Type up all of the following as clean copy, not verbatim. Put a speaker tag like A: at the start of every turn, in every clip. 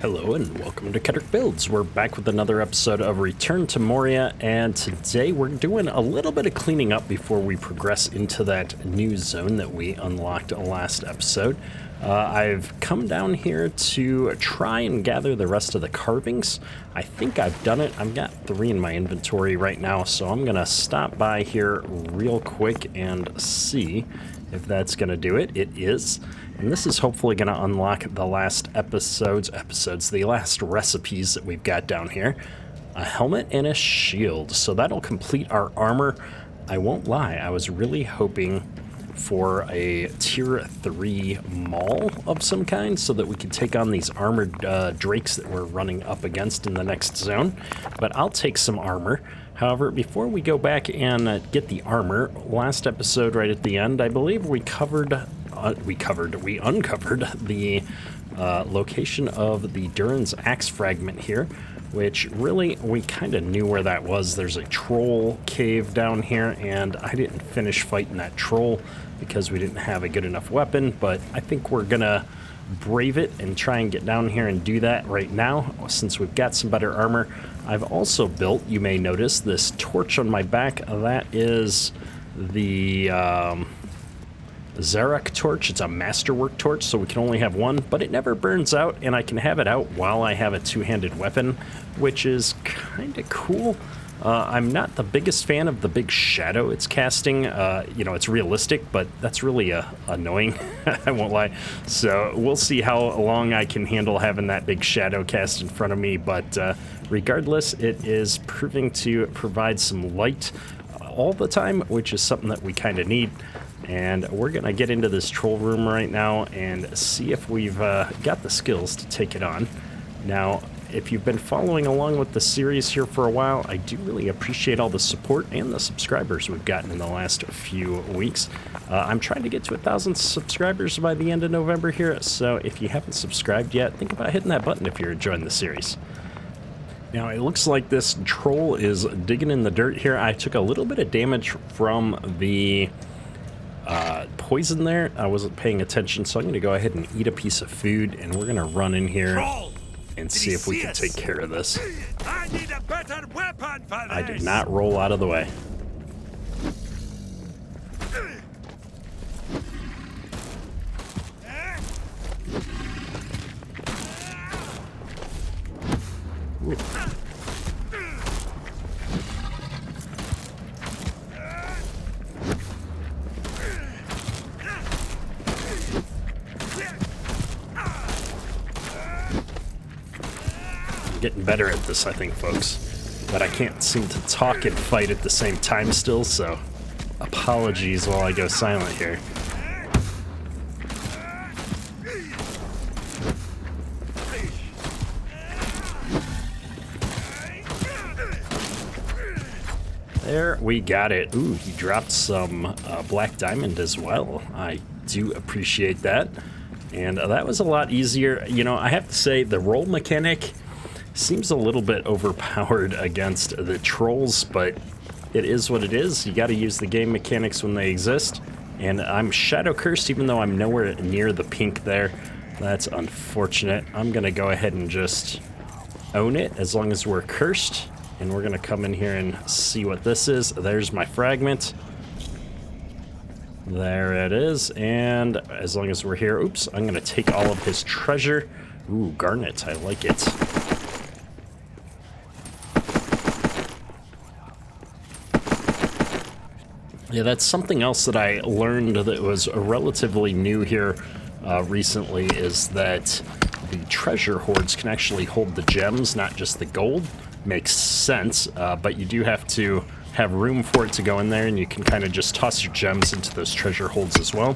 A: Hello and welcome to Ketrick Builds. We're back with another episode of Return to Moria, and today we're doing a little bit of cleaning up before we progress into that new zone that we unlocked last episode. I've come down here to try and gather the rest of the carvings. I think I've done it. I've got 3 in my inventory right now, so I'm going to stop by here real quick and see if that's going to do it. It is. And this is hopefully going to unlock the last the last recipes that we've got down here. A helmet and a shield. So that'll complete our armor. I won't lie, I was really hoping for a tier 3 maul of some kind so that we could take on these armored drakes that we're running up against in the next zone. But I'll take some armor. However, before we go back and get the armor, last episode right at the end, I believe we uncovered the location of the Durin's axe fragment here, which really we kind of knew where that was. There's a troll cave down here, and I didn't finish fighting that troll because we didn't have a good enough weapon, but I think we're gonna brave it and try and get down here and do that right now since we've got some better armor. I've also built, you may notice, this torch on my back. That is the Zarek torch. It's a masterwork torch, so we can only have one, but it never burns out, and I can have it out while I have a two-handed weapon, which is kind of cool. I'm not the biggest fan of the big shadow it's casting. It's realistic, but that's really annoying, I won't lie. So we'll see how long I can handle having that big shadow cast in front of me, but regardless, it is proving to provide some light all the time, which is something that we kind of need. And we're going to get into this troll room right now and see if we've got the skills to take it on. Now, if you've been following along with the series here for a while, I do really appreciate all the support and the subscribers we've gotten in the last few weeks. I'm trying to get to 1,000 subscribers by the end of November here, so if you haven't subscribed yet, think about hitting that button if you're enjoying the series. Now, it looks like this troll is digging in the dirt here. I took a little bit of damage from the poison there. I wasn't paying attention, so I'm going to go ahead and eat a piece of food, and we're going to run in here and see if we can take care of this.
B: I need a better weapon for this.
A: I did not roll out of the way. Ooh. Getting better at this, I think, folks, but I can't seem to talk and fight at the same time still, so apologies while I go silent here. There, we got it. Ooh, he dropped some black diamond as well. I do appreciate that, and that was a lot easier. You know, I have to say the roll mechanic seems a little bit overpowered against the trolls, but it is what it is. You got to use the game mechanics when they exist. And I'm shadow cursed, even though I'm nowhere near the pink there. That's unfortunate. I'm going to go ahead and just own it as long as we're cursed. And we're going to come in here and see what this is. There's my fragment. There it is. And as long as we're here, oops, I'm going to take all of his treasure. Ooh, garnet. I like it. Yeah, that's something else that I learned that was relatively new here recently, is that the treasure hoards can actually hold the gems, not just the gold. Makes sense, but you do have to have room for it to go in there, and you can kind of just toss your gems into those treasure holds as well.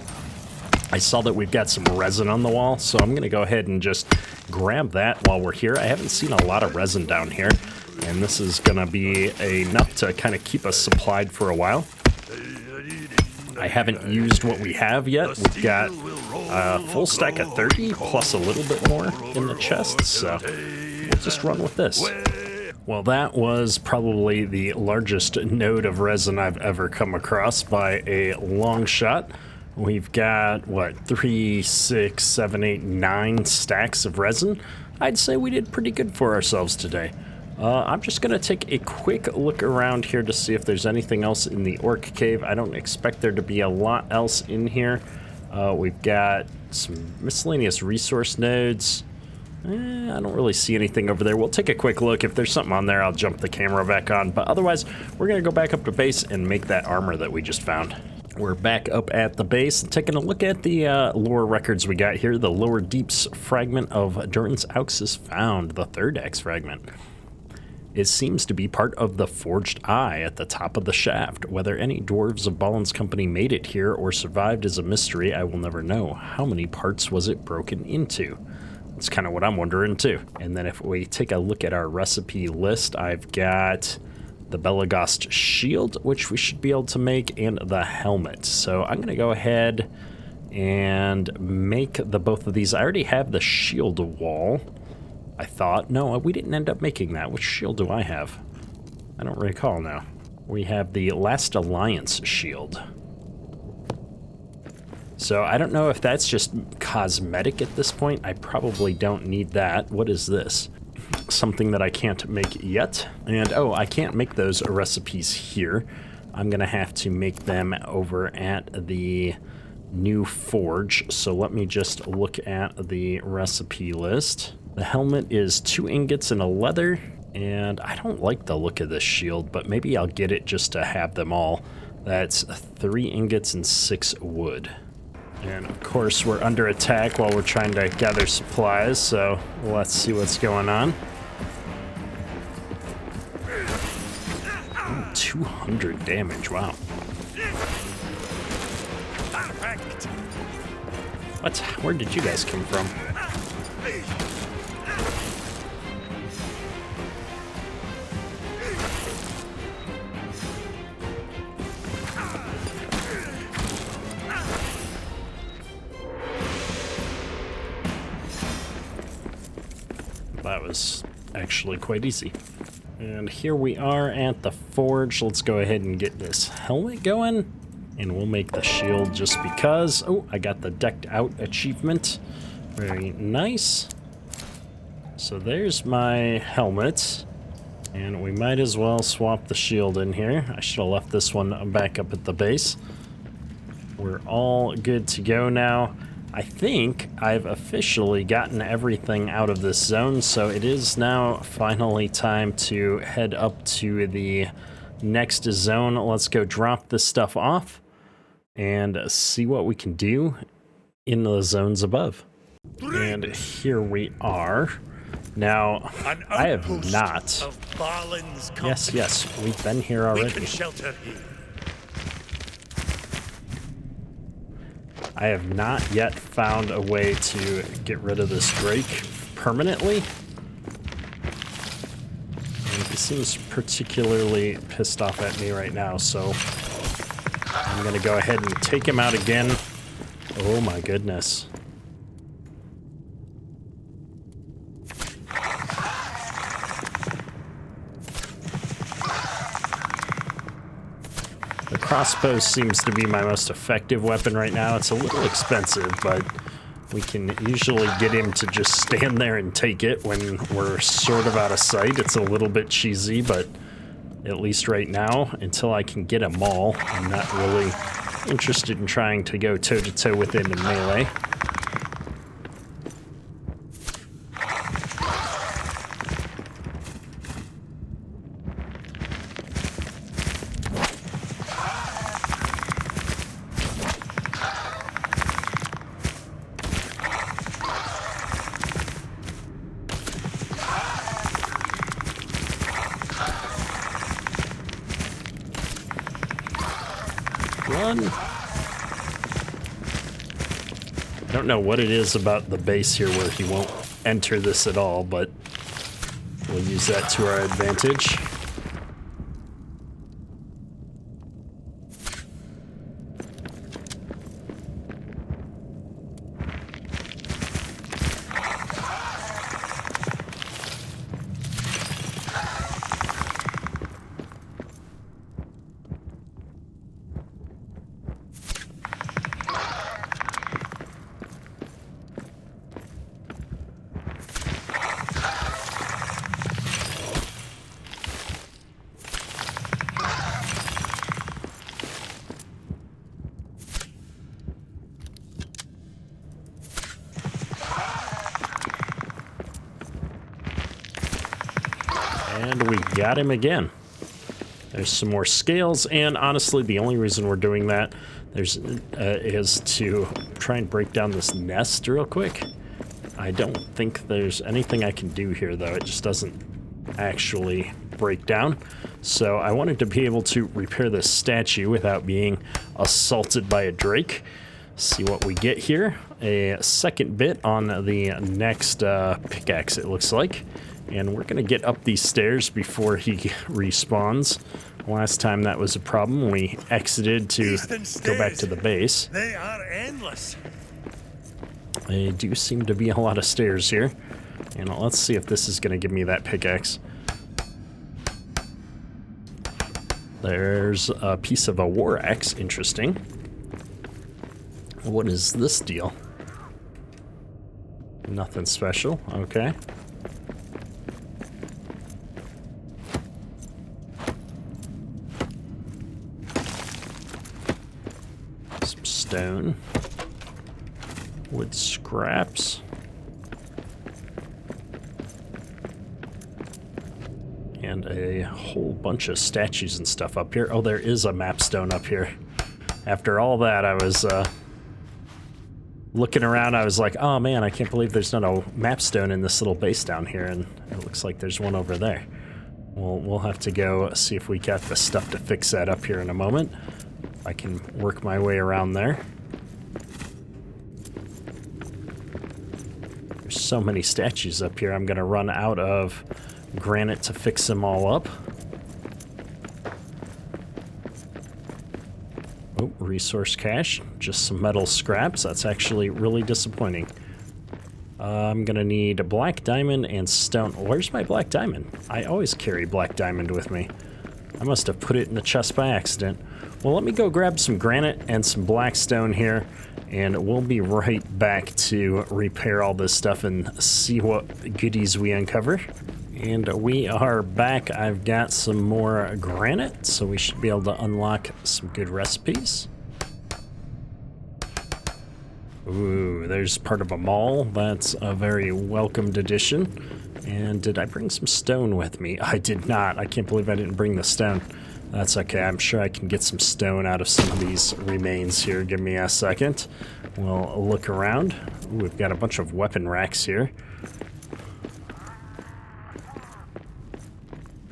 A: I saw that we've got some resin on the wall, so I'm going to go ahead and just grab that while we're here. I haven't seen a lot of resin down here, and this is going to be enough to kind of keep us supplied for a while. I haven't used what we have yet. We've got a full stack of 30 plus a little bit more in the chest, so we'll just run with this. Well, that was probably the largest node of resin I've ever come across by a long shot. We've got, what, 3, 6, 7, 8, 9 stacks of resin. I'd say we did pretty good for ourselves today. I'm just going to take a quick look around here to see if there's anything else in the orc cave. I don't expect there to be a lot else in here. We've got some miscellaneous resource nodes. I don't really see anything over there. We'll take a quick look. If there's something on there, I'll jump the camera back on. But otherwise, we're going to go back up to base and make that armor that we just found. We're back up at the base, taking a look at the lore records we got here. The Lower Deeps fragment of Durin's Aux is found, the third X fragment. It seems to be part of the Forged Eye at the top of the shaft. Whether any dwarves of Balin's company made it here or survived is a mystery I will never know. How many parts was it broken into? That's kind of what I'm wondering too. And then if we take a look at our recipe list, I've got the Belagost shield, which we should be able to make, and the helmet. So I'm going to go ahead and make both of these. I already have the shield wall, I thought. No, we didn't end up making that. Which shield do I have? I don't recall now. We have the Last Alliance shield. So I don't know if that's just cosmetic at this point. I probably don't need that. What is this? Something that I can't make yet. And oh, I can't make those recipes here. I'm gonna have to make them over at the new forge. So let me just look at the recipe list. The helmet is 2 ingots and a leather, and I don't like the look of this shield, but maybe I'll get it just to have them all. That's 3 ingots and 6 wood. And of course we're under attack while we're trying to gather supplies, so let's see what's going on. Ooh, 200 damage, wow.
B: Perfect.
A: What? Where did you guys come from? That was actually quite easy. And here we are at the forge. Let's go ahead and get this helmet going, and we'll make the shield just because. Oh, I got the decked out achievement. Very nice. So there's my helmet, and we might as well swap the shield in here. I should have left this one back up at the base. We're all good to go now. I think I've officially gotten everything out of this zone, so it is now finally time to head up to the next zone. Let's go drop this stuff off and see what we can do in the zones above. And here we are. Now, I have not.
B: Of Balin's
A: Yes, we've been here
B: we
A: already.
B: can shelter here.
A: I have not yet found a way to get rid of this Drake permanently. And he seems particularly pissed off at me right now, so I'm gonna go ahead and take him out again. Oh my goodness. The crossbow seems to be my most effective weapon right now. It's a little expensive, but we can usually get him to just stand there and take it when we're sort of out of sight. It's a little bit cheesy, but at least right now, until I can get them all, I'm not really interested in trying to go toe-to-toe with him in melee. Run. I don't know what it is about the base here where he won't enter this at all, but we'll use that to our advantage. And we got him again. There's some more scales, and honestly, the only reason we're doing that is to try and break down this nest real quick. I don't think there's anything I can do here, though. It just doesn't actually break down. So I wanted to be able to repair this statue without being assaulted by a drake. See what we get here. A second bit on the next pickaxe, it looks like. And we're going to get up these stairs before he respawns. Last time that was a problem. We exited to go back to the base.
B: They are endless.
A: They do seem to be a lot of stairs here. And let's see if this is going to give me that pickaxe. There's a piece of a war axe. Interesting. What is this deal? Nothing special. Okay. Some stone. Wood scraps. And a whole bunch of statues and stuff up here. Oh, there is a map stone up here. After all that, I was looking around. I was like, oh man, I can't believe there's not a map stone in this little base down here. And it looks like there's one over there. Well, we'll have to go see if we got the stuff to fix that up here in a moment. I can work my way around there. There's so many statues up here. I'm going to run out of granite to fix them all up. Oh, resource cache. Just some metal scraps. That's actually really disappointing. I'm gonna need a black diamond and stone. Where's my black diamond? I always carry black diamond with me. I must have put it in the chest by accident. Well, let me go grab some granite and some black stone here, and we'll be right back to repair all this stuff and see what goodies we uncover. And we are back. I've got some more granite, so we should be able to unlock some good recipes. Ooh, there's part of a mall. That's a very welcomed addition. And did I bring some stone with me? I did not. I can't believe I didn't bring the stone. That's okay. I'm sure I can get some stone out of some of these remains here. Give me a second. We'll look around. Ooh, we've got a bunch of weapon racks here.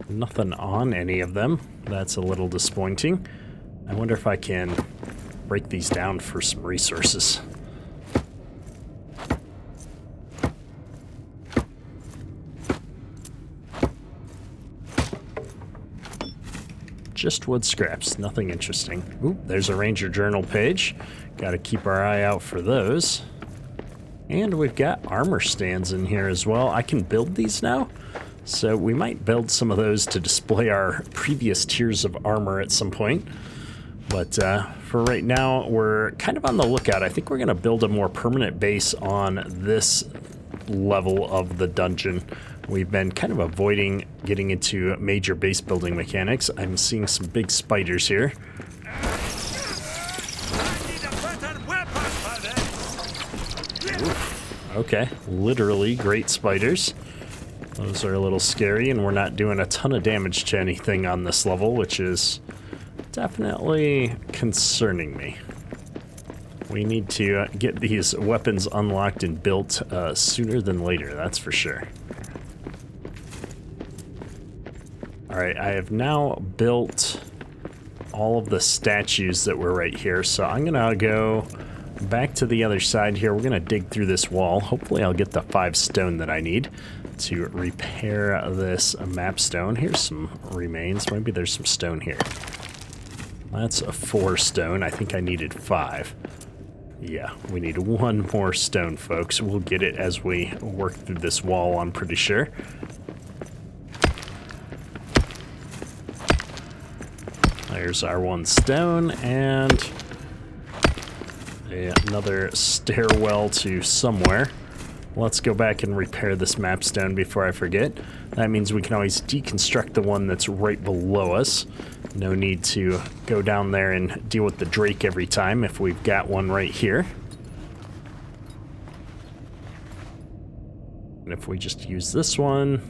A: Nothing on any of them. That's a little disappointing. I wonder if I can break these down for some resources. Just wood scraps, nothing interesting. Ooh, there's a Ranger Journal page. Got to keep our eye out for those. And we've got armor stands in here as well. I can build these now. So we might build some of those to display our previous tiers of armor at some point. But for right now, we're kind of on the lookout. I think we're going to build a more permanent base on this level of the dungeon. We've been kind of avoiding getting into major base building mechanics. I'm seeing some big spiders here. Oof. Okay, literally great spiders. Those are a little scary, and we're not doing a ton of damage to anything on this level, which is definitely concerning me. We need to get these weapons unlocked and built sooner than later, that's for sure. Alright, I have now built all of the statues that were right here, so I'm gonna go back to the other side here. We're gonna dig through this wall. Hopefully I'll get the 5 stone that I need to repair this map stone. Here's some remains. Maybe there's some stone here. That's a 4 stone. I think I needed 5. Yeah, we need 1 more stone, folks. We'll get it as we work through this wall, I'm pretty sure. There's our 1 stone, and another stairwell to somewhere. Let's go back and repair this map stone before I forget. That means we can always deconstruct the one that's right below us. No need to go down there and deal with the Drake every time if we've got one right here. And if we just use this one,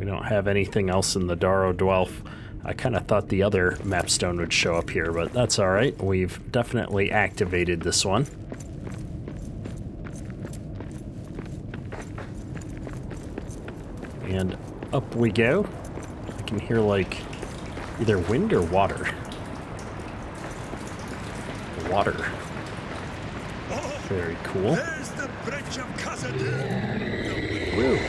A: We don't have anything else in the Dwarrowdelf. I kind of thought the other mapstone would show up here, but that's alright. We've definitely activated this one. And up we go. I can hear, like, either wind or water. Water. Very cool.
B: There's the bridge of Khazad-dum.
A: Woo.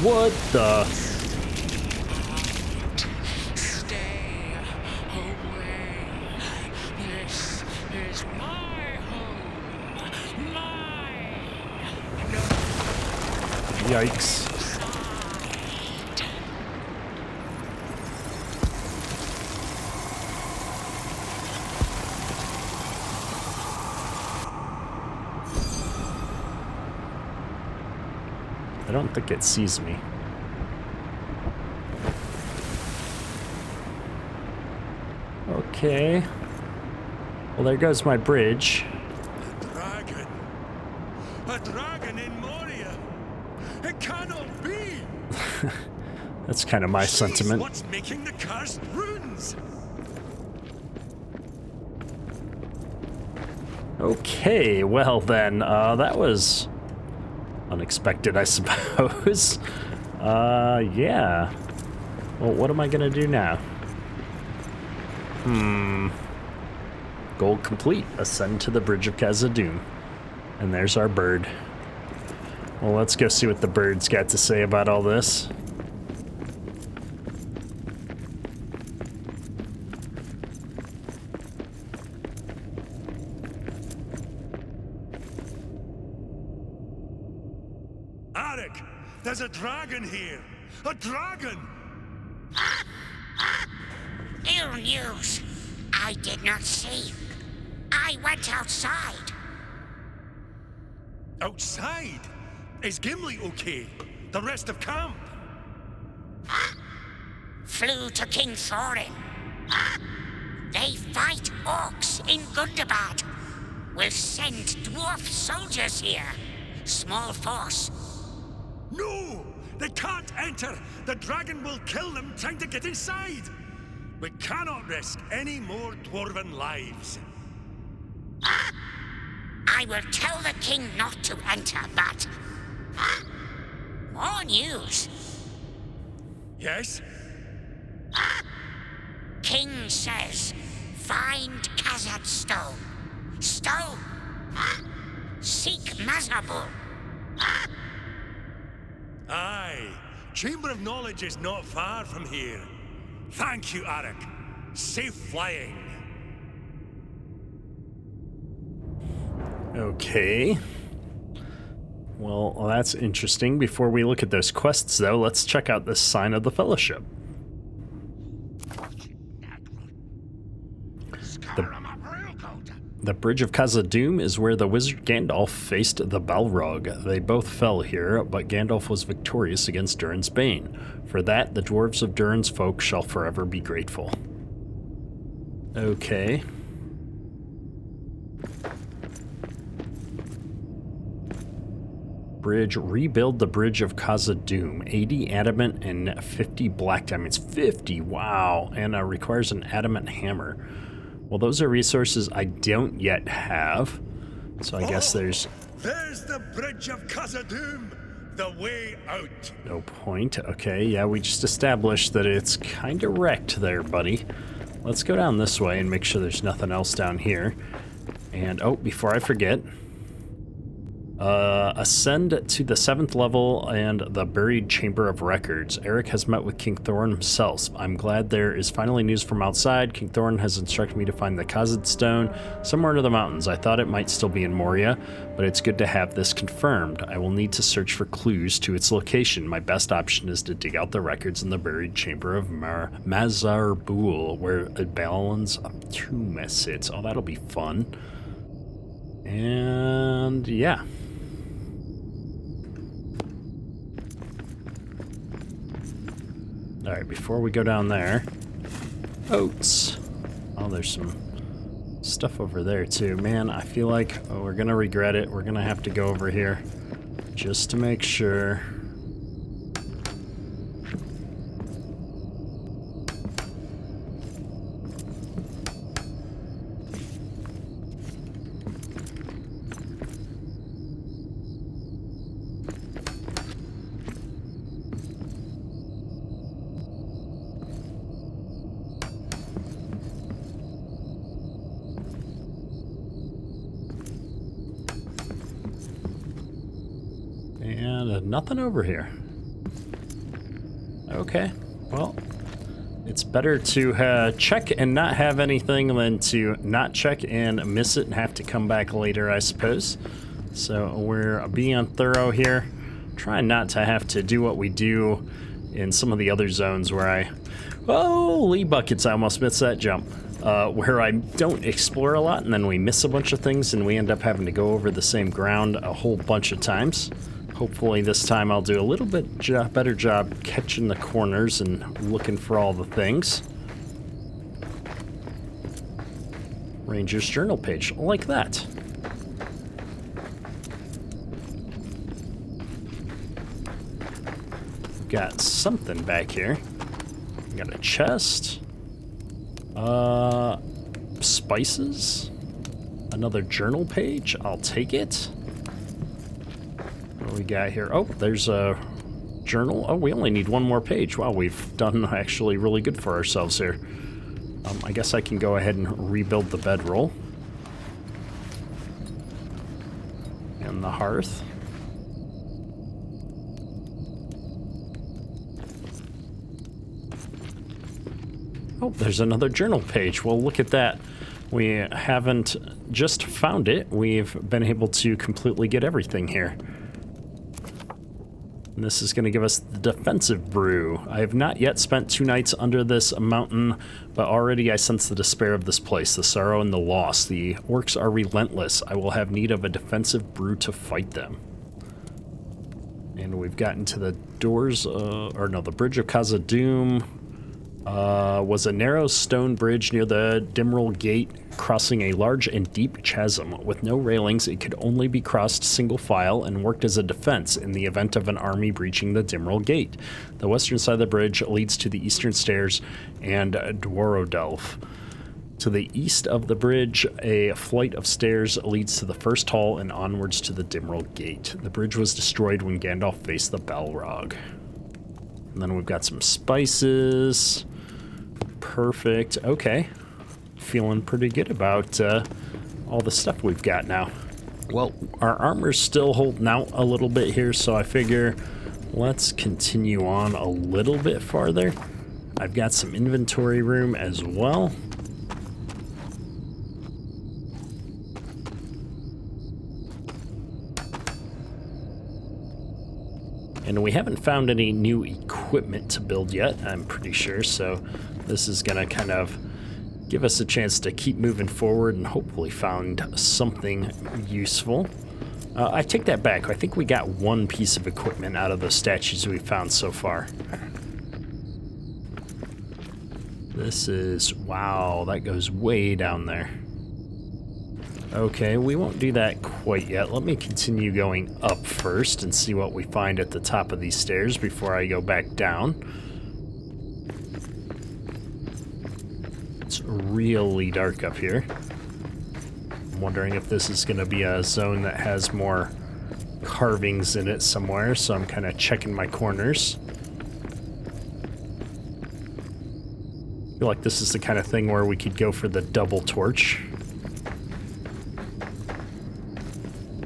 A: What the?
C: Stay away. This is my home. Mine.
A: Yikes. I don't think it sees me. Okay. Well, there goes my bridge.
B: Dragon. A dragon in Moria. It cannot be.
A: That's kind of my
B: She's
A: sentiment.
B: what's making the cursed runes.
A: Okay, well then, that was unexpected, I suppose. Yeah. Well, what am I gonna do now? Goal complete. Ascend to the bridge of Khazad-dum. And there's our bird. Well, let's go see what the bird's got to say about all this.
B: Arik, there's a dragon here. A dragon.
D: Ill news. I did not see. I went outside.
B: Outside? Is Gimli okay? The rest of camp?
D: Flew to King Thorin. They fight orcs in Gundabad. Will send dwarf soldiers here. Small force.
B: No! They can't enter! The dragon will kill them trying to get inside! We cannot risk any more dwarven lives.
D: I will tell the king not to enter, but... More news.
B: Yes?
D: King says, find Khazad stone. Stone. Seek Mazabul.
B: Aye. Chamber of Knowledge is not far from here. Thank you, Arik. Safe flying.
A: Okay. Well, that's interesting. Before we look at those quests, though, let's check out this sign of the Fellowship. The Bridge of Khazad-dum is where the wizard Gandalf faced the Balrog. They both fell here, but Gandalf was victorious against Durin's bane. For that, the dwarves of Durin's folk shall forever be grateful. Okay. Bridge. Rebuild the Bridge of Khazad-dum. 80 adamant and 50 black diamonds. 50! Wow! And requires an adamant hammer. Well, those are resources I don't yet have. So I guess there's
B: the Bridge of Khazad-dum. The way out.
A: no point. Okay, yeah, we just established that it's kind of wrecked there, buddy. Let's go down this way and make sure there's nothing else down here. And, oh, before I forget, ascend to the 7th level and the buried Chamber of Records. Eric has met with King Thorin himself. I'm glad there is finally news from outside. King Thorin has instructed me to find the Khazad stone somewhere in the mountains. I thought it might still be in Moria, but it's good to have this confirmed. I will need to search for clues to its location. My best option is to dig out the records in the buried Chamber of Mazarbul, where Balin's tomb sits. Oh, that'll be fun. And yeah. Alright, before we go down there, oats. Oh, there's some stuff over there too. Man, I feel like we're gonna regret it. We're gonna have to go over here just to make sure. And nothing over here. Okay, well, it's better to check and not have anything than to not check and miss it and have to come back later, I suppose. So we're being thorough here, trying not to have to do what we do in some of the other zones where I... Holy buckets, I almost missed that jump. Where I don't explore a lot and then we miss a bunch of things and we end up having to go over the same ground a whole bunch of times. Hopefully this time I'll do a little bit better job catching the corners and looking for all the things. Ranger's journal page, like that. Got something back here. Got a chest. Spices. Another journal page. I'll take it. What do we got here? Oh, there's a journal. Oh, we only need one more page. Wow, we've done actually really good for ourselves here. I guess I can go ahead and rebuild the bedroll. And the hearth. Oh, there's another journal page. Well, look at that. We haven't just found it. We've been able to completely get everything here. And this is going to give us the defensive brew. I have not yet spent 2 nights under this mountain, but already I sense the despair of this place, the sorrow and the loss. The orcs are relentless. I will have need of a defensive brew to fight them. And we've gotten to the doors, the bridge of Khazad-dum. Was a narrow stone bridge near the Dimral Gate, crossing a large and deep chasm. With no railings, it could only be crossed single file and worked as a defense in the event of an army breaching the Dimral Gate. The western side of the bridge leads to the eastern stairs and Dwarrowdelf. To the east of the bridge, a flight of stairs leads to the first hall and onwards to the Dimral Gate. The bridge was destroyed when Gandalf faced the Balrog. And then we've got some spices. Perfect. Okay. Feeling pretty good about all the stuff we've got now. Well, our armor's still holding out a little bit here, so I figure let's continue on a little bit farther. I've got some inventory room as well. And we haven't found any new equipment to build yet, I'm pretty sure, so this is going to kind of give us a chance to keep moving forward and hopefully find something useful. I take that back. I think we got one piece of equipment out of the statues we found so far. This is... wow, that goes way down there. Okay, we won't do that quite yet. Let me continue going up first and see what we find at the top of these stairs before I go back down. It's really dark up here. I'm wondering if this is going to be a zone that has more carvings in it somewhere, so I'm kind of checking my corners. I feel like this is the kind of thing where we could go for the double torch.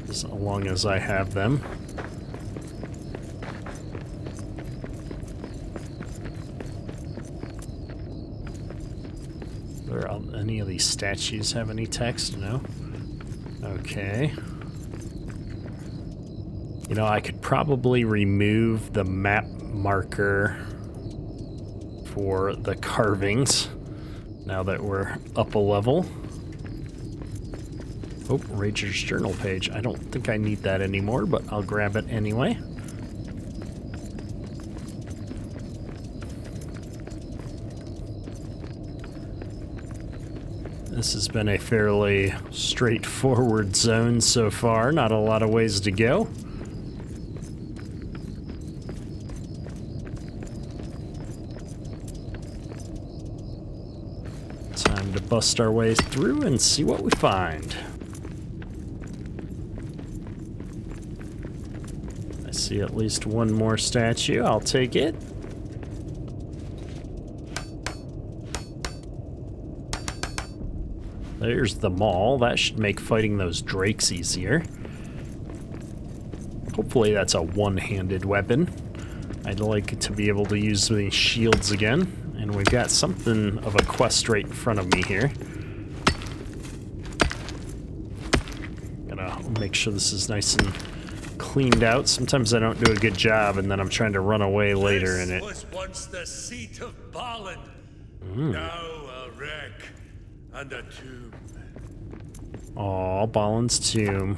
A: As long as I have them. Any of these statues have any text? No? Okay. You know, I could probably remove the map marker for the carvings now that we're up a level. Oh, Rager's journal page. I don't think I need that anymore, but I'll grab it anyway. This has been a fairly straightforward zone so far. Not a lot of ways to go. Time to bust our way through and see what we find. I see at least one more statue. I'll take it. There's the mall. That should make fighting those drakes easier. Hopefully that's a one-handed weapon. I'd like to be able to use the shields again. And we've got something of a quest right in front of me here. Gotta make sure this is nice and cleaned out. Sometimes I don't do a good job, and then I'm trying to run away later in it.
B: This was once the seat of Balin. Now a wreck and a tomb.
A: Aw, Balin's tomb.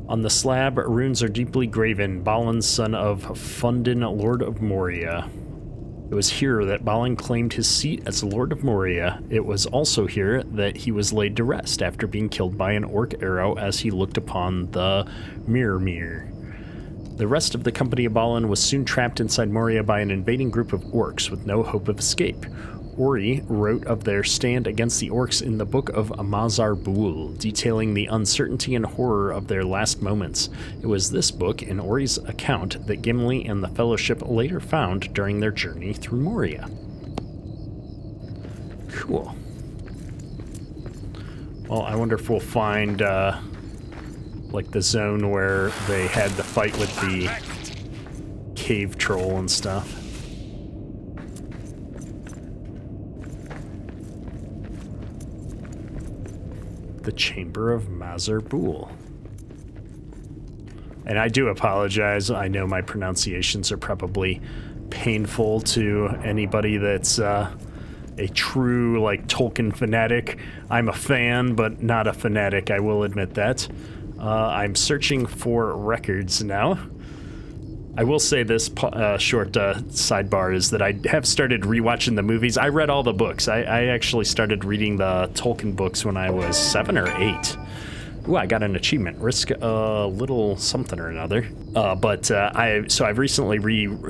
A: On the slab, runes are deeply graven. Balin, son of Fundin, Lord of Moria. It was here that Balin claimed his seat as Lord of Moria. It was also here that he was laid to rest after being killed by an orc arrow as he looked upon the Mirror. The rest of the company of Balin was soon trapped inside Moria by an invading group of orcs with no hope of escape. Ori wrote of their stand against the orcs in the Book of Mazar-bul, detailing the uncertainty and horror of their last moments. It was this book and Ori's account that Gimli and the Fellowship later found during their journey through Moria. Cool. Well, I wonder if we'll find, like, the zone where they had the fight with the cave troll and stuff. The Chamber of Mazar-bul. And I do apologize. I know my pronunciations are probably painful to anybody that's a true, like, Tolkien fanatic. I'm a fan, but not a fanatic, I will admit that. I'm searching for records now. I will say this short sidebar is that I have started rewatching the movies. I read all the books. I actually started reading the Tolkien books when I was 7 or 8. Ooh, I got an achievement. Risk a little something or another. I've recently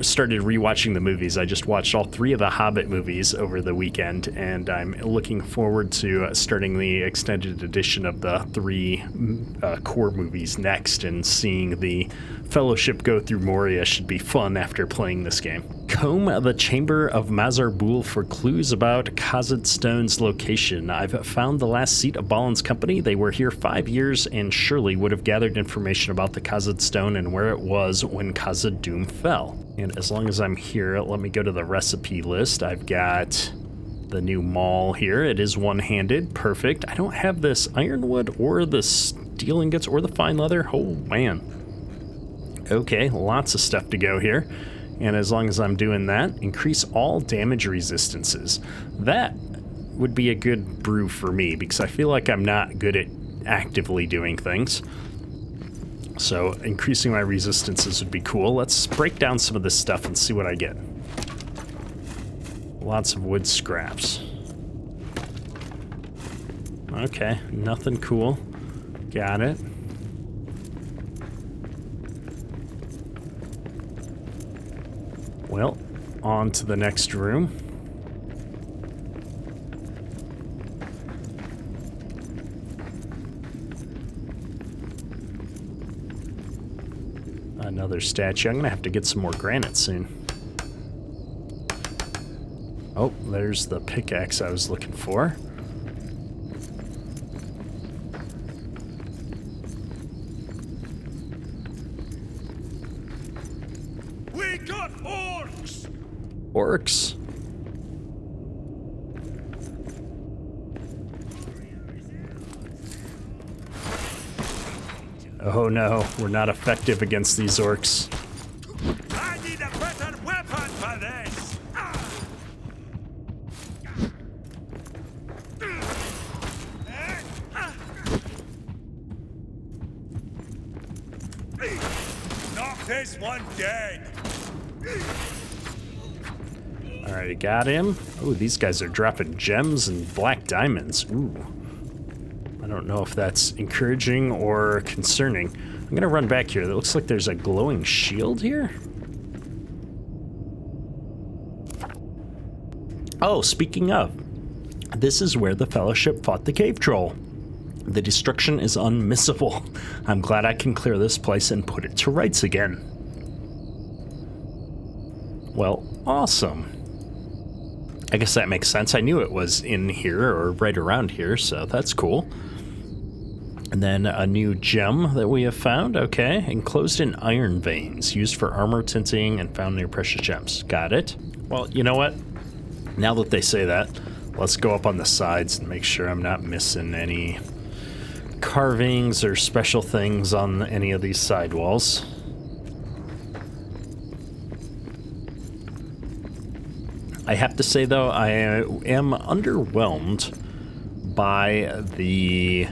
A: started rewatching the movies. I just watched all 3 of the Hobbit movies over the weekend, and I'm looking forward to starting the extended edition of the 3 core movies next, and seeing the Fellowship go through Moria should be fun after playing this game. Comb the Chamber of Mazar-bul for clues about Khazad-dum's location. I've found the last seat of Balin's company. They were here 5 years and surely would have gathered information about the Khazad-dum and where it was when Khazad-dum fell. And as long as I'm here, let me go to the recipe list. I've got the new maul here. It is one-handed. Perfect. I don't have this ironwood or the steel ingots or the fine leather. Oh, man. Okay, lots of stuff to go here. And as long as I'm doing that, increase all damage resistances. That would be a good brew for me because I feel like I'm not good at actively doing things. So increasing my resistances would be cool. Let's break down some of this stuff and see what I get. Lots of wood scraps. Okay, nothing cool. Got it. Well, on to the next room. Another statue. I'm gonna have to get some more granite soon. Oh, there's the pickaxe I was looking for.
B: We got orcs!
A: Orcs? Oh no, we're not effective against these orcs.
B: I need a better weapon for this! Knock this one dead!
A: Alright, got him. Oh, these guys are dropping gems and black diamonds. Ooh. I don't know if that's encouraging or concerning. I'm gonna run back here. It looks like there's a glowing shield here. Oh, speaking of, this is where the Fellowship fought the cave troll. The destruction is unmissable. I'm glad I can clear this place and put it to rights again. Well, awesome. I guess that makes sense. I knew it was in here or right around here, so that's cool. And then a new gem that we have found. Okay, enclosed in iron veins, used for armor tinting and found near precious gems. Got it. Well, you know what? Now that they say that, let's go up on the sides and make sure I'm not missing any carvings or special things on any of these side walls. I have to say, though, I am underwhelmed by the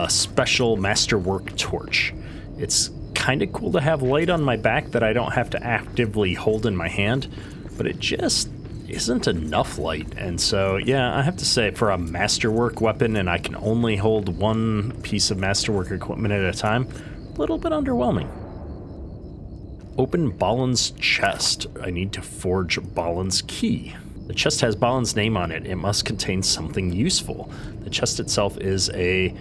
A: special masterwork torch. It's kind of cool to have light on my back that I don't have to actively hold in my hand, but it just isn't enough light. And so, yeah, I have to say, for a masterwork weapon, and I can only hold one piece of masterwork equipment at a time, a little bit underwhelming. Open Balin's chest. I need to forge Balin's key. The chest has Balin's name on it. It must contain something useful. The chest itself is a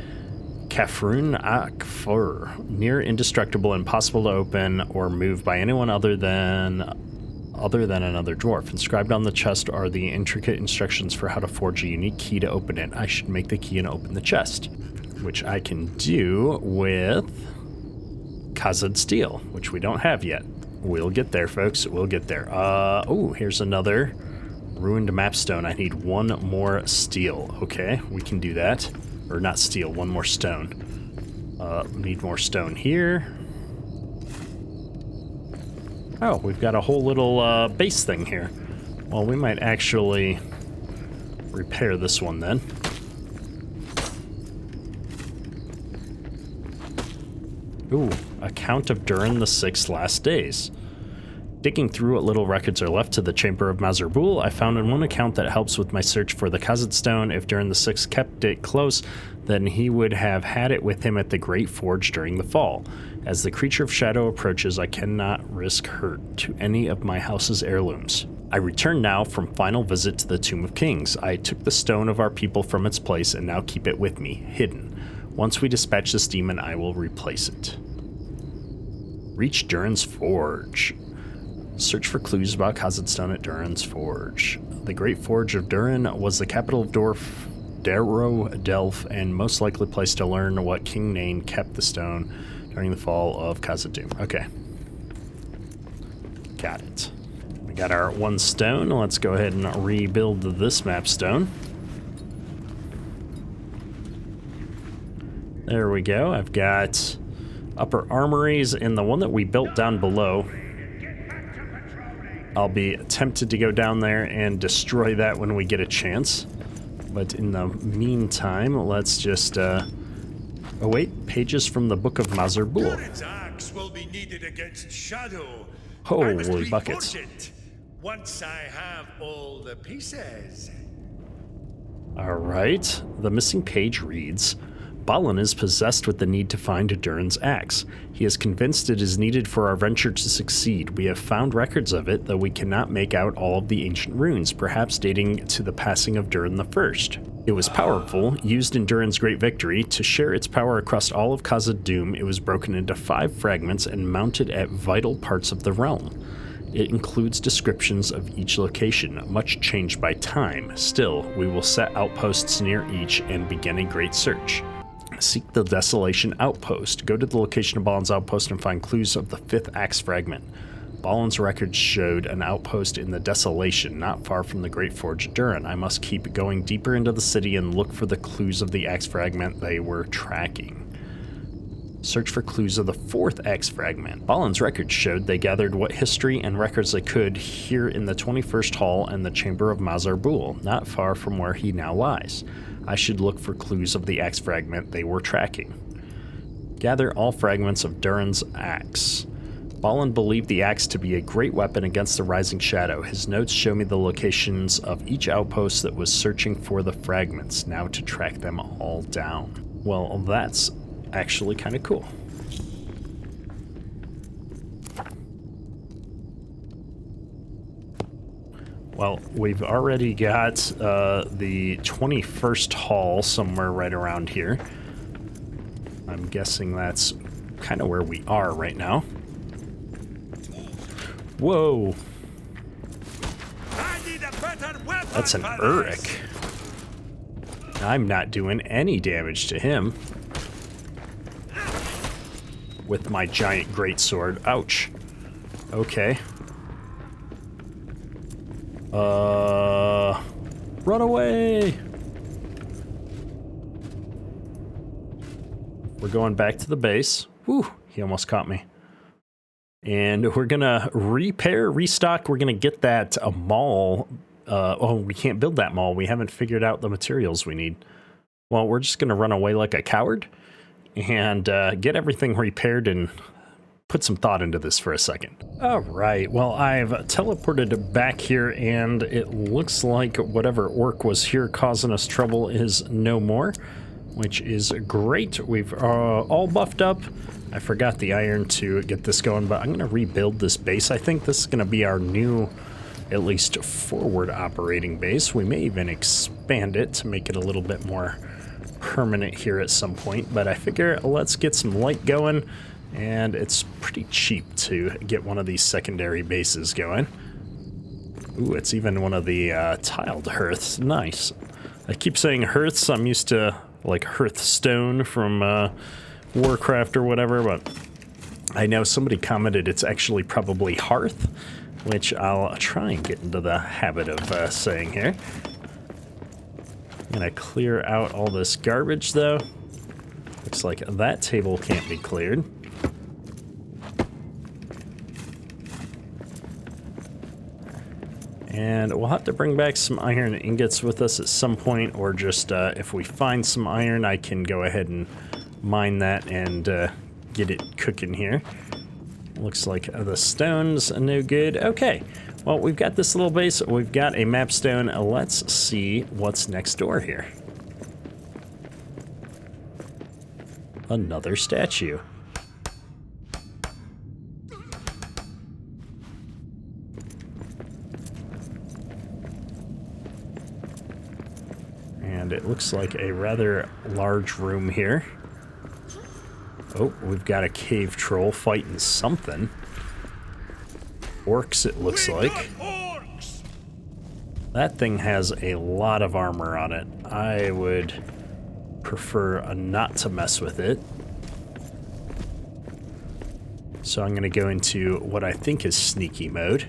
A: Kafrun Akfur, near indestructible, impossible to open or move by anyone other than another dwarf. Inscribed on the chest are the intricate instructions for how to forge a unique key to open it. I should make the key and open the chest, which I can do with Khazad steel, which we don't have yet. We'll get there, folks. We'll get there. Oh, here's another ruined mapstone. I need one more steel. Okay, we can do that. Or not steel, one more stone. Need more stone here. Oh, we've got a whole little base thing here. Well, we might actually repair this one then. Ooh, account of Durin the Sixth's last days. Digging through what little records are left to the Chamber of Mazarbul, I found in one account that helps with my search for the Khazad stone. If Durin the Sixth kept it close, then he would have had it with him at the Great Forge during the fall. As the creature of shadow approaches, I cannot risk hurt to any of my house's heirlooms. I return now from final visit to the Tomb of Kings. I took the stone of our people from its place and now keep it with me, hidden. Once we dispatch this demon, I will replace it. Reach Durin's Forge. Search for clues about Khazad stone at Durin's Forge. The Great Forge of Durin was the capital of Dwarrowdelf and most likely place to learn what King Nain kept the stone during the fall of Khazad-dum. Okay. Got it. We got our one stone. Let's go ahead and rebuild this mapstone. There we go. I've got upper armories and the one that we built down below. I'll be tempted to go down there and destroy that when we get a chance. But in the meantime, let's just, oh wait, pages from the Book of Mazarbul.
B: Durin's axe will be needed against shadow.
A: Holy buckets.
B: It once I have all the pieces.
A: Alright, the missing page reads, Balin is possessed with the need to find Durin's axe. He is convinced it is needed for our venture to succeed. We have found records of it, though we cannot make out all of the ancient runes, perhaps dating to the passing of Durin the First. It was powerful, used in Durin's great victory. To share its power across all of Khazad-dum, it was broken into 5 fragments and mounted at vital parts of the realm. It includes descriptions of each location, much changed by time. Still, we will set outposts near each and begin a great search. Seek the Desolation Outpost. Go to the location of Balin's outpost and find clues of the 5th axe fragment. Balin's records showed an outpost in the Desolation, not far from the Great Forge of Durin. I must keep going deeper into the city and look for the clues of the axe fragment they were tracking. Search for clues of the 4th axe fragment. Balin's records showed they gathered what history and records they could here in the 21st Hall and the Chamber of Mazarbul, not far from where he now lies. I should look for clues of the axe fragment they were tracking. Gather all fragments of Durin's axe. Balin believed the axe to be a great weapon against the rising shadow. His notes show me the locations of each outpost that was searching for the fragments, now to track them all down. Well, that's actually kind of cool. Well, we've already got the 21st Hall somewhere right around here. I'm guessing that's kind of where we are right now. Whoa!
B: I need a better weapon.
A: That's an
B: for
A: Uruk.
B: this.
A: I'm not doing any damage to him. with my giant greatsword. Ouch. Okay. Run away! We're going back to the base. Whew, he almost caught me. And we're gonna restock. We're gonna get that mall. Oh, we can't build that mall. We haven't figured out the materials we need. Well, we're just gonna run away like a coward and get everything repaired and put some thought into this for a second. All right, well, I've teleported back here and it looks like whatever orc was here causing us trouble is no more, which is great. We've all buffed up. I forgot the iron to get this going, but I'm gonna rebuild this base. I think this is gonna be our new, at least forward operating base. We may even expand it to make it a little bit more permanent here at some point, but I figure let's get some light going. And it's pretty cheap to get one of these secondary bases going. Ooh, it's even one of the tiled hearths. Nice. I keep saying hearths. I'm used to like Hearthstone from Warcraft or whatever, but I know somebody commented it's actually probably hearth, which I'll try and get into the habit of saying here. I'm gonna clear out all this garbage though. Looks like that table can't be cleared. And we'll have to bring back some iron ingots with us at some point, or just if we find some iron, I can go ahead and mine that and get it cooking here. Looks like the stone's no good. Okay, well, we've got this little base. We've got a map stone. Let's see what's next door here. Another statue. And it looks like a rather large room here. Oh, we've got a cave troll fighting something. Orcs, it looks like.
B: Orcs!
A: That thing has a lot of armor on it. I would prefer not to mess with it. So I'm going to go into what I think is sneaky mode.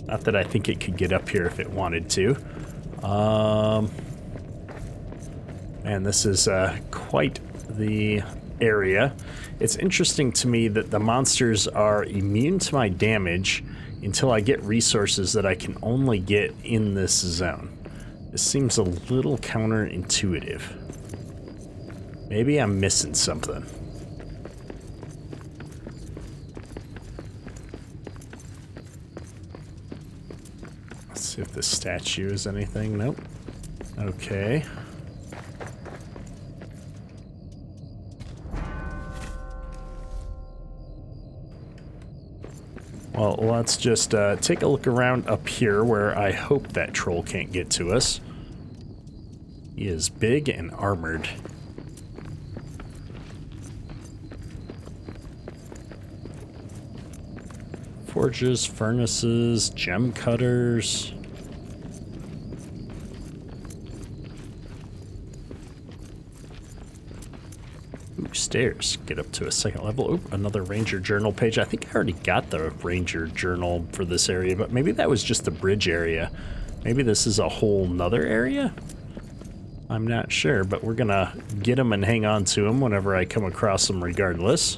A: Not that I think it could get up here if it wanted to. And this is quite the area. It's interesting to me that the monsters are immune to my damage until I get resources that I can only get in this zone. This seems a little counterintuitive. Maybe I'm missing something. See if this statue is anything. Nope. Okay. Well, let's just take a look around up here where I hope that troll can't get to us. He is big and armored. Forges, furnaces, gem cutters. Ooh, stairs. Get up to a second level. Ooh, another ranger journal page. I think I already got the ranger journal for this area, but maybe that was just the bridge area. Maybe this is a whole nother area? I'm not sure, but we're gonna get them and hang on to them whenever I come across them regardless.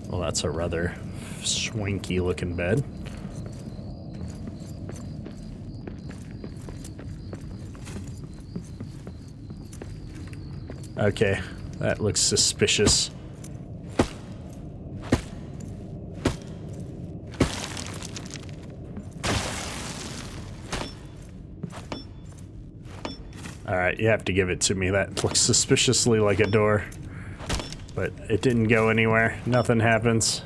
A: Well, that's a rather swanky looking bed. Okay, that looks suspicious. Alright, you have to give it to me. That looks suspiciously like a door. But it didn't go anywhere. Nothing happens.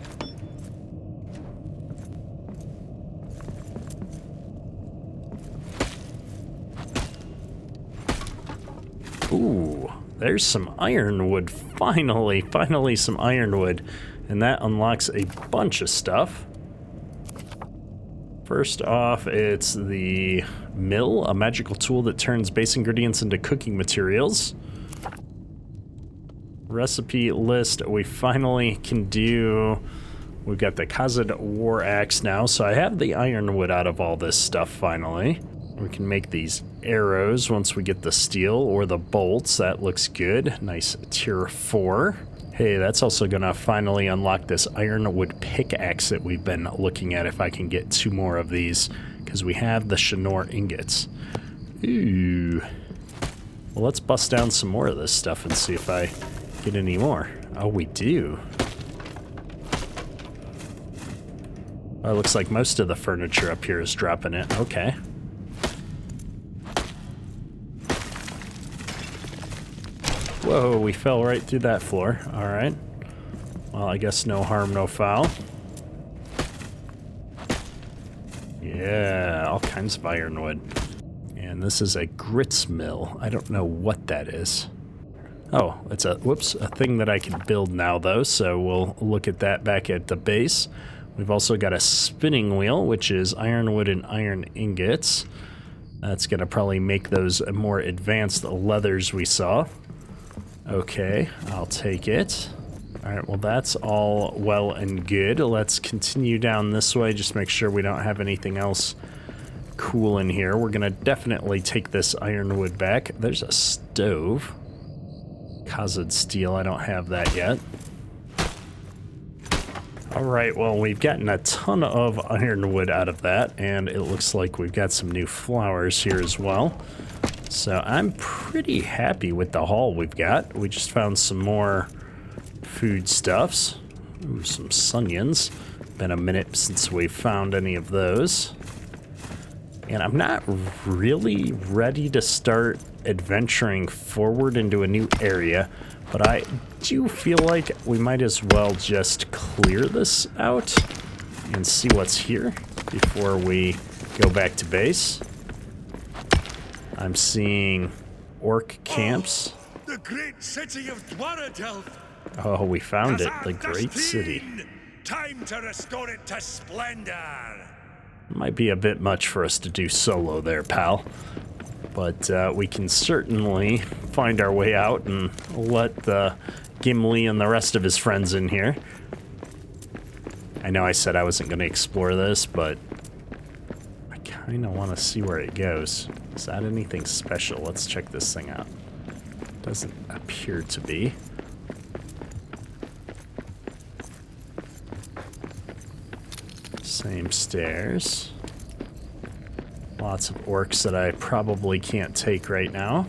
A: Ooh, there's some ironwood. Finally some ironwood. And that unlocks a bunch of stuff. First off, it's the mill, a magical tool that turns base ingredients into cooking materials. Recipe list, we finally can do... We've got the Khazad war axe now, so I have the ironwood out of all this stuff finally. We can make these arrows once we get the steel or the bolts. That looks good. Nice tier 4. Hey, that's also gonna finally unlock this ironwood pickaxe that we've been looking at, if I can get 2 more of these, because we have the Shanor ingots. Ooh. Well, let's bust down some more of this stuff and see if I get any more. Oh, we do. Oh, it looks like most of the furniture up here is dropping it. Okay. Whoa, we fell right through that floor. Alright. Well, I guess no harm, no foul. Yeah, all kinds of ironwood. And this is a grits mill. I don't know what that is. Oh, it's a, whoops, a thing that I can build now, though, so we'll look at that back at the base. We've also got a spinning wheel, which is ironwood and iron ingots. That's going to probably make those more advanced leathers we saw. Okay, I'll take it. Alright, well that's all well and good. Let's continue down this way, just make sure we don't have anything else cool in here. We're going to definitely take this ironwood back. There's a stove. Khazad steel, I don't have that yet. Alright, well, we've gotten a ton of ironwood out of that, and it looks like we've got some new flowers here as well. So I'm pretty happy with the haul we've got. We just found some more foodstuffs. Ooh, some Sunions. Been a minute since we found any of those. And I'm not really ready to start adventuring forward into a new area, but I do feel like we might as well just clear this out and see what's here before we go back to base. I'm seeing orc camps.
B: Oh, the great city of Dwarrowdelf.
A: Oh, we found it, the great city.
B: Time to restore it to splendor.
A: Might be a bit much for us to do solo there, pal. But we can certainly find our way out and let Gimli and the rest of his friends in here. I know I said I wasn't going to explore this, but I kind of want to see where it goes. Is that anything special? Let's check this thing out. Doesn't appear to be. Same stairs. Lots of orcs that I probably can't take right now.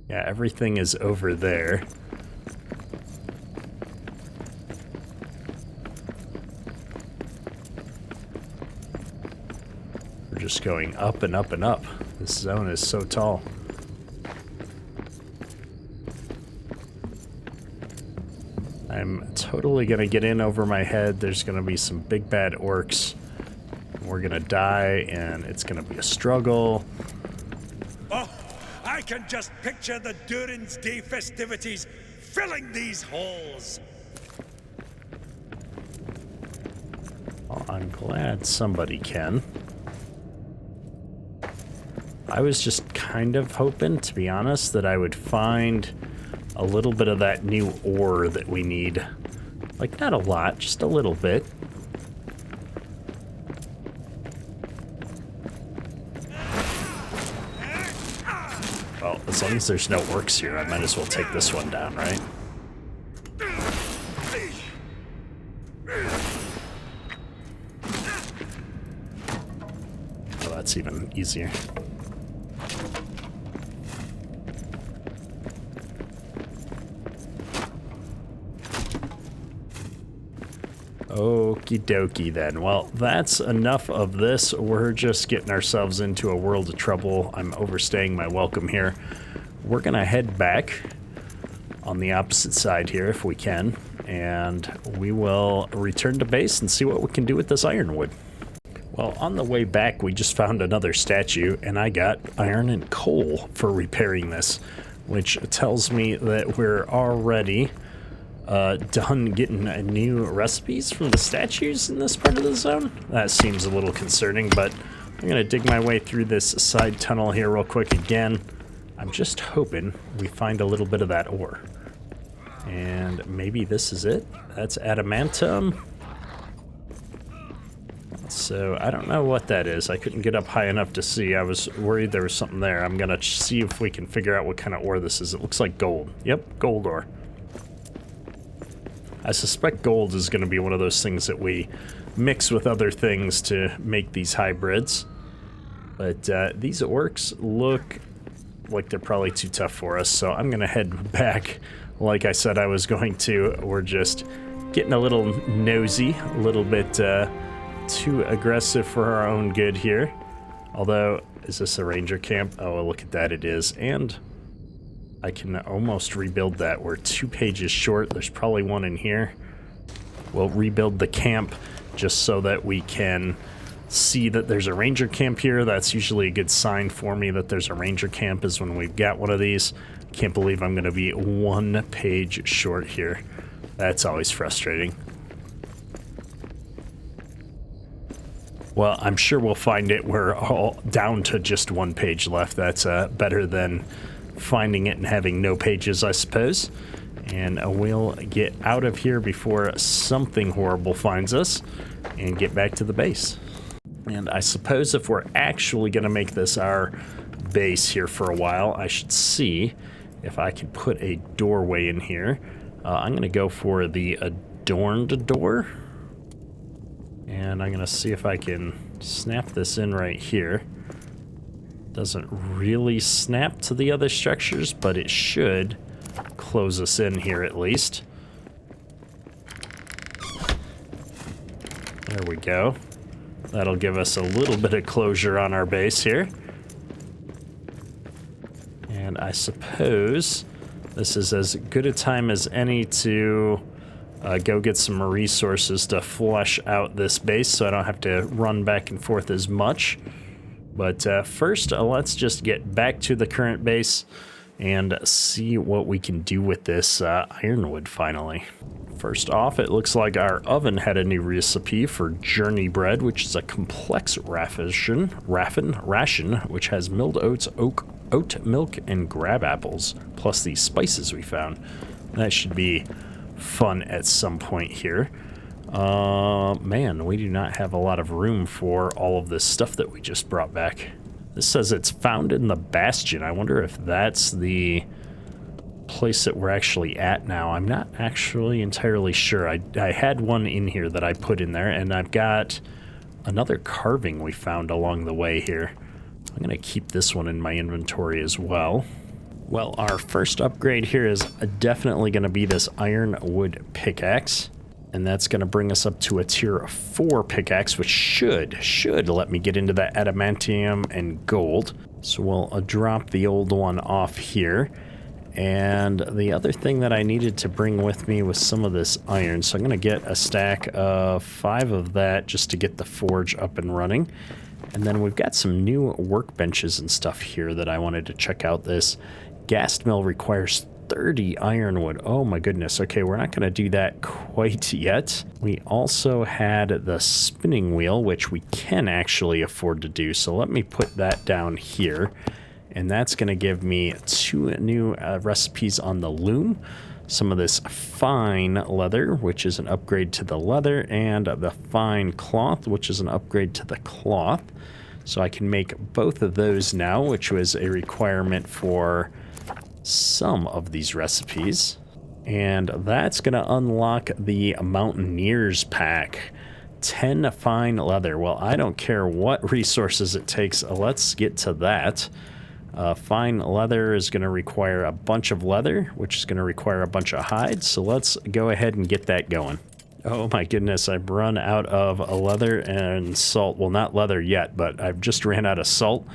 A: Yeah, everything is over there. We're just going up and up and up. This zone is so tall. I'm totally gonna get in over my head. There's gonna be some big bad orcs. We're gonna die, and it's gonna be a struggle.
B: Oh, I can just picture the Durin's Day festivities filling these halls.
A: Well, I'm glad somebody can. I was just kind of hoping, to be honest, that I would find a little bit of that new ore that we need. Like, not a lot, just a little bit. Well, as long as there's no orcs here, I might as well take this one down, right? Oh, that's even easier. Okie dokie then. Well, that's enough of this. We're just getting ourselves into a world of trouble. I'm overstaying my welcome here. We're gonna head back on the opposite side here if we can, and we will return to base and see what we can do with this ironwood. Well, on the way back, we just found another statue, and I got iron and coal for repairing this, which tells me that we're already done getting new recipes from the statues in this part of the zone. That seems a little concerning, but I'm going to dig my way through this side tunnel here real quick again. I'm just hoping we find a little bit of that ore. And maybe this is it. That's adamantium. So I don't know what that is. I couldn't get up high enough to see. I was worried there was something there. I'm going to see if we can figure out what kind of ore this is. It looks like gold. Yep, gold ore. I suspect gold is going to be one of those things that we mix with other things to make these hybrids. But these orcs look like they're probably too tough for us, so I'm going to head back like I said I was going to. We're just getting a little nosy, a little bit too aggressive for our own good here. Although, is this a ranger camp? Oh, look at that, it is. And I can almost rebuild that. We're 2 pages short. There's probably one in here. We'll rebuild the camp just so that we can see that there's a ranger camp here. That's usually a good sign for me that there's a ranger camp, is when we've got one of these. Can't believe I'm going to be 1 page short here. That's always frustrating. Well, I'm sure we'll find it. We're all down to just 1 page left. That's better than finding it and having no pages, I suppose. And we'll get out of here before something horrible finds us and get back to the base. And I suppose if we're actually going to make this our base here for a while, I should see if I can put a doorway in here. I'm going to go for the adorned door. And I'm going to see if I can snap this in right here. Doesn't really snap to the other structures, but it should close us in here at least. There we go. That'll give us a little bit of closure on our base here. And I suppose this is as good a time as any to go get some resources to flesh out this base so I don't have to run back and forth as much. But first, let's just get back to the current base and see what we can do with this ironwood finally. First off, it looks like our oven had a new recipe for journey bread, which is a complex ration, which has milled oats, oat milk, and grab apples, plus these spices we found. That should be fun at some point here. Man, we do not have a lot of room for all of this stuff that we just brought back. This says it's found in the Bastion. I wonder if that's the place that we're actually at now. I'm not actually entirely sure. I had one in here that I put in there, and I've got another carving we found along the way here. I'm going to keep this one in my inventory as well. Well, our first upgrade here is definitely going to be this ironwood pickaxe. And that's going to bring us up to a tier 4 pickaxe, which should let me get into that adamantium and gold. So we'll drop the old one off here. And the other thing that I needed to bring with me was some of this iron. So I'm going to get a stack of 5 of that just to get the forge up and running. And then we've got some new workbenches and stuff here that I wanted to check out. This gas mill requires 30 ironwood. Oh my goodness. Okay, we're not going to do that quite yet. We also had the spinning wheel, which we can actually afford to do. So let me put that down here. And that's going to give me 2 new recipes on the loom. Some of this fine leather, which is an upgrade to the leather, and the fine cloth, which is an upgrade to the cloth. So I can make both of those now, which was a requirement for some of these recipes. And that's going to unlock the Mountaineers pack. 10 fine leather. Well, I don't care what resources it takes. Let's get to that. Fine leather is going to require a bunch of leather, which is going to require a bunch of hides. So let's go ahead and get that going. Oh my goodness, I've run out of leather and salt. Well, not leather yet, but I've just ran out of salt.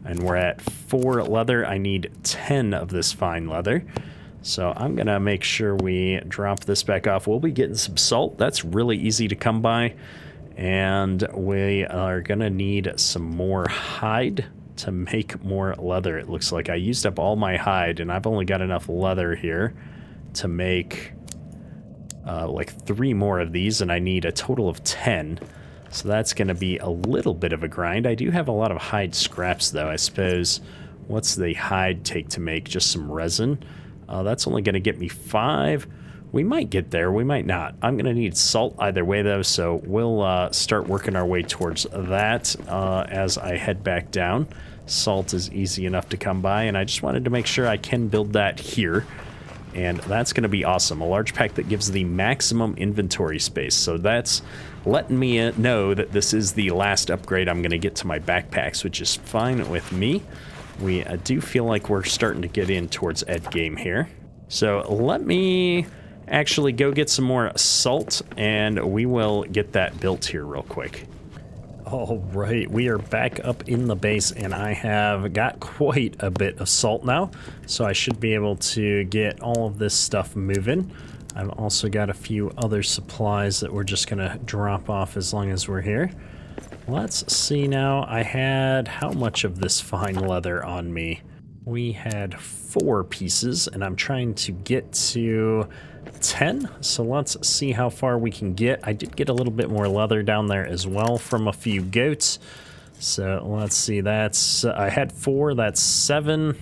A: And we're at 4 leather. I need 10 of this fine leather. So I'm going to make sure we drop this back off. We'll be getting some salt. That's really easy to come by. And we are going to need some more hide to make more leather. It looks like I used up all my hide, and I've only got enough leather here to make like 3 more of these, and I need a total of 10. So that's going to be a little bit of a grind. I do have a lot of hide scraps, though. I suppose, what's the hide take to make? Just some resin. That's only going to get me 5. We might get there. We might not. I'm going to need salt either way, though, so we'll start working our way towards that as I head back down. Salt is easy enough to come by, and I just wanted to make sure I can build that here. And that's going to be awesome. A large pack that gives the maximum inventory space. So that's letting me know that this is the last upgrade I'm going to get to my backpacks, which is fine with me. We do feel like we're starting to get in towards end game here. So let me actually go get some more salt, and we will get that built here real quick. All right, we are back up in the base, and I have got quite a bit of salt now, so I should be able to get all of this stuff moving. I've also got a few other supplies that we're just gonna drop off as long as we're here. Let's see now. I had how much of this fine leather on me? We had 4 pieces, and I'm trying to get to 10, so let's see how far we can get. I did get a little bit more leather down there as well from a few goats, so let's see. That's I had 4, that's 7.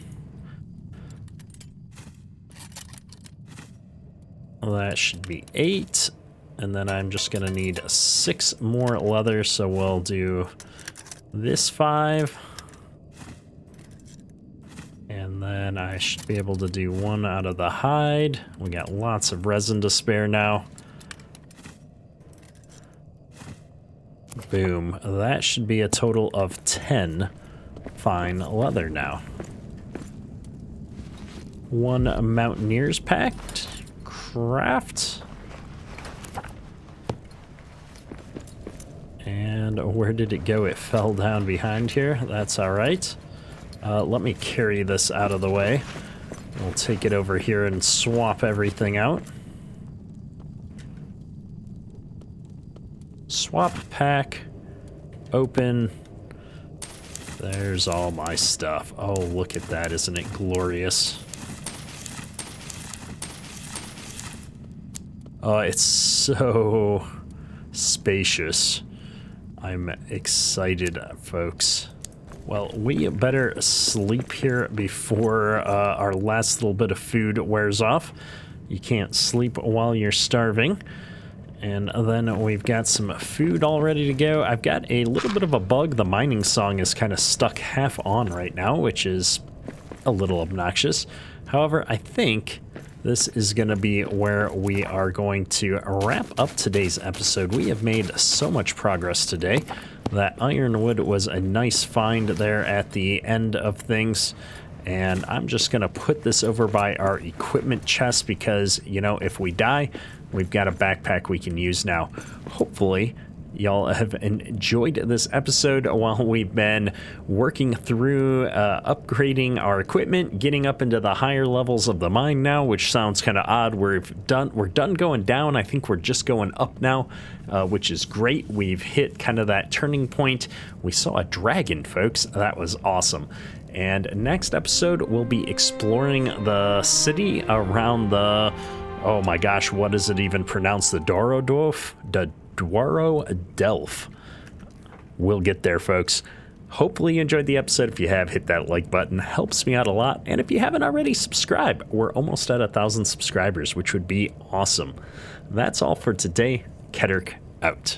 A: Well, that should be 8, and then I'm just gonna need 6 more leather, so we'll do this 5. And then I should be able to do 1 out of the hide. We got lots of resin to spare now. Boom. That should be a total of 10 fine leather now. 1 Mountaineer's packed. Craft. And where did it go? It fell down behind here. That's all right. Let me carry this out of the way. We'll take it over here and swap everything out. Swap pack. Open. There's all my stuff. Oh, look at that. Isn't it glorious? Oh, it's so spacious. I'm excited, folks. Well, we better sleep here before our last little bit of food wears off. You can't sleep while you're starving. And then we've got some food all ready to go. I've got a little bit of a bug. The mining song is kind of stuck half on right now, which is a little obnoxious. However, I think this is going to be where we are going to wrap up today's episode. We have made so much progress today. That ironwood was a nice find there at the end of things. And I'm just going to put this over by our equipment chest because, you know, if we die, we've got a backpack we can use now. Hopefully, y'all have enjoyed this episode while we've been working through upgrading our equipment, getting up into the higher levels of the mine now, which sounds kind of odd. We're done going down. I think we're just going up now, which is great. We've hit kind of that turning point. We saw a dragon, folks. That was awesome. And next episode, we'll be exploring the city around the, oh my gosh, what is it even pronounced? The Dwarrowdelf? The Dwarrowdelf. We'll get there, folks. Hopefully you enjoyed the episode. If you have, hit that like button. Helps me out a lot. And if you haven't already, subscribe. We're almost at 1,000 subscribers, which would be awesome. That's all for today. Keterk out.